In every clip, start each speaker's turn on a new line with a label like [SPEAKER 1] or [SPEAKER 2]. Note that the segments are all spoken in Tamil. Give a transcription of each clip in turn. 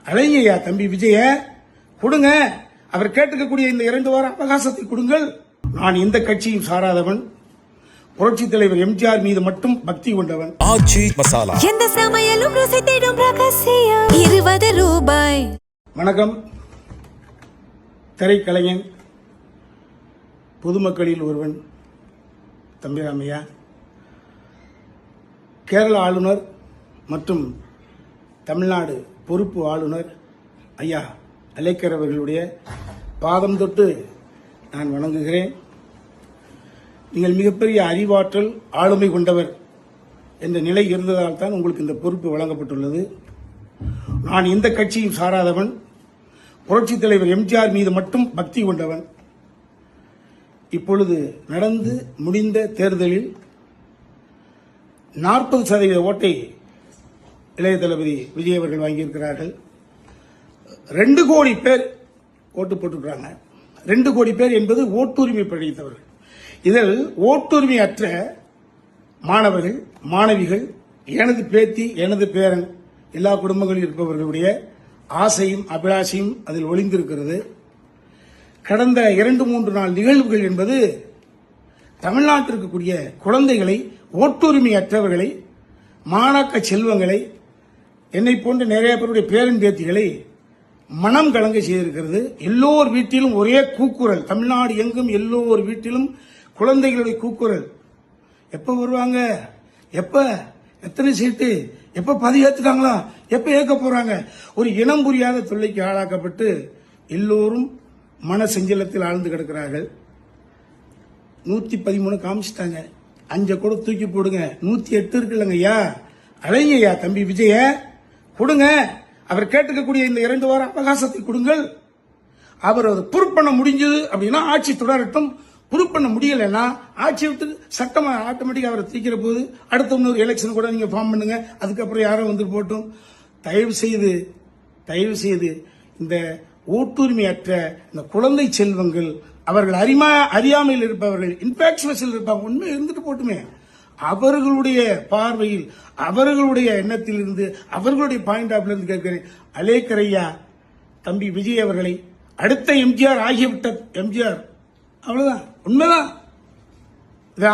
[SPEAKER 1] அழகையா தம்பி விஜய கொடுங்க. அவர் கேட்டுக்கக்கூடிய இந்த 2 வார அவகாசத்தை கொடுங்கள். நான் எந்த கட்சியும் சாராதவன். புரட்சி தலைவர் எம்ஜிஆர் மீது மட்டும் பக்தி கொண்டவன்.
[SPEAKER 2] ஆச்சி மசாலா
[SPEAKER 3] எந்த சமையலும் ருசி தேடும் ரகசியம் 20 ரூபாய்.
[SPEAKER 1] வணக்கம். திரைக்கலைஞன், பொதுமக்களில் ஒருவன் தம்பிராமையா, கேரள ஆளுநர் மற்றும் தமிழ்நாடு பொறுப்பு ஆளுநர் ஐயா அலேக்கர் அவர்களுடைய பாதம் தொட்டு நான் வணங்குகிறேன். நீங்கள் மிகப்பெரிய அறிவாற்றல், ஆளுமை கொண்டவர் என்ற நிலை இருந்ததால் தான் உங்களுக்கு இந்த பொறுப்பு வழங்கப்பட்டுள்ளது. நான் எந்த கட்சியும் சாராதவன். புரட்சி தலைவர் எம்ஜிஆர் மீது மட்டும் பக்தி கொண்டவன். இப்பொழுது நடந்து முடிந்த தேர்தலில் 40% ஓட்டை இளைய தளபதி விஜய் அவர்கள் வாங்கியிருக்கிறார்கள். 2 கோடி பேர் ஓட்டு போட்டுக்கிறாங்க. 2 கோடி பேர் என்பது ஓட்டுரிமை படைத்தவர்கள். இதில் ஓட்டுரிமை அற்ற மாணவர்கள், மாணவிகள், எனது பேத்தி, எனது பேரன், எல்லா குடும்பங்களில் இருப்பவர்களுடைய ஆசையும் அபிலாஷையும் அதில் ஒளிந்திருக்கிறது. கடந்த 2-3 நாள் நிகழ்வுகள் என்பது தமிழ்நாட்டில் இருக்கக்கூடிய குழந்தைகளை, ஓட்டுரிமை அற்றவர்களை, மாணாக்க செல்வங்களை, என்னை போன்ற நிறைய பேருடைய பேரன் பேத்திகளை மனம் கலங்க செய்திருக்கிறது. எல்லோர் வீட்டிலும் ஒரே கூக்குரல், தமிழ்நாடு எங்கும் எல்லோர் வீட்டிலும் குழந்தைகளுடைய கூக்குரல். எப்ப வருவாங்க, எப்ப, எத்தனை சீட்டு, எப்ப பதிவு ஏத்துட்டாங்களா, எப்ப ஏற்க போறாங்க, ஒரு இனம் புரியாத தொல்லைக்கு ஆளாக்கப்பட்டு எல்லோரும் மன செஞ்சலத்தில் ஆழ்ந்து கிடக்கிறார்கள். 113 காமிச்சிட்டாங்க. 5 கூட தூக்கி போடுங்க. 108 இருக்குல்லங்க ஐயா. அழகையா தம்பி விஜய கொடுங்க. அவர் கேட்டுக்கக்கூடிய இந்த 2 வார அவகாசத்தை கொடுங்கள். அவர் ப்ரூவ் பண்ண முடிஞ்சது அப்படின்னா ஆட்சி தொடரட்டும். ப்ரூவ் பண்ண முடியலன்னா ஆட்சி விட்டு சட்டம் ஆட்டோமேட்டிக்கா அவரை தீக்கிற போது அடுத்த இன்னொரு எலெக்ஷன் கூட நீங்க ஃபார்ம் பண்ணுங்க. அதுக்கப்புறம் யாரும் வந்து போட்டும். தயவு செய்து இந்த ஓட்டுரிமை அற்ற இந்த குழந்தை செல்வங்கள், அவர்கள் அறியாமையில் இருப்பவர்கள், இன்ஃபாக்சுவஸில் இருப்பாங்க, உண்மை இருந்துட்டு போட்டுமே, அவர்களுடைய பார்வையில், அவர்களுடைய எண்ணத்தில் இருந்து, அவர்களுடைய பாயிண்ட் ஆஃப் இருந்து கேட்கிறேன். அலேக்கர் ஐயா தம்பி விஜய் அவர்களை அடுத்த எம்ஜிஆர் ஆகியவிட்ட எம்ஜிஆர், அவ்வளவுதான், உண்மைதான்.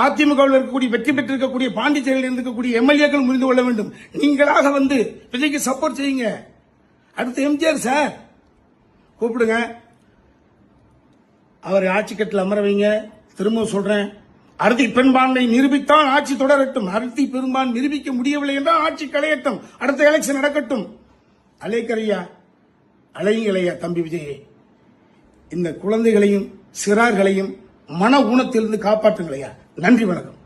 [SPEAKER 1] அதிமுகவில் இருக்கக்கூடிய வெற்றி பெற்றிருக்கக்கூடிய பாண்டிச்சேரியில் இருக்கக்கூடிய எம்எல்ஏக்கள் புரிந்து கொள்ள வேண்டும். நீங்களாக வந்து விஜய்க்கு சப்போர்ட் செய்யுங்க. அடுத்த எம்ஜிஆர் சார் கூப்பிடுங்க, அவரை ஆட்சி கட்டில் அமர வைங்க. திரும்ப சொல்றேன், அறுதி பெரும்பான்மை நிரூபித்தான் ஆட்சி தொடரட்டும். அறுதி பெரும்பான்மை நிரூபிக்க முடியவில்லை என்றால் ஆட்சி களையட்டும். அடுத்த எலெக்ஷன் நடக்கட்டும். அலேக்கர் ஐயா, அழகிங்களையா தம்பி விஜயை, இந்த குழந்தைகளையும் சிறார்களையும் மன ஊனத்திலிருந்து காப்பாற்றுங்களையா. நன்றி, வணக்கம்.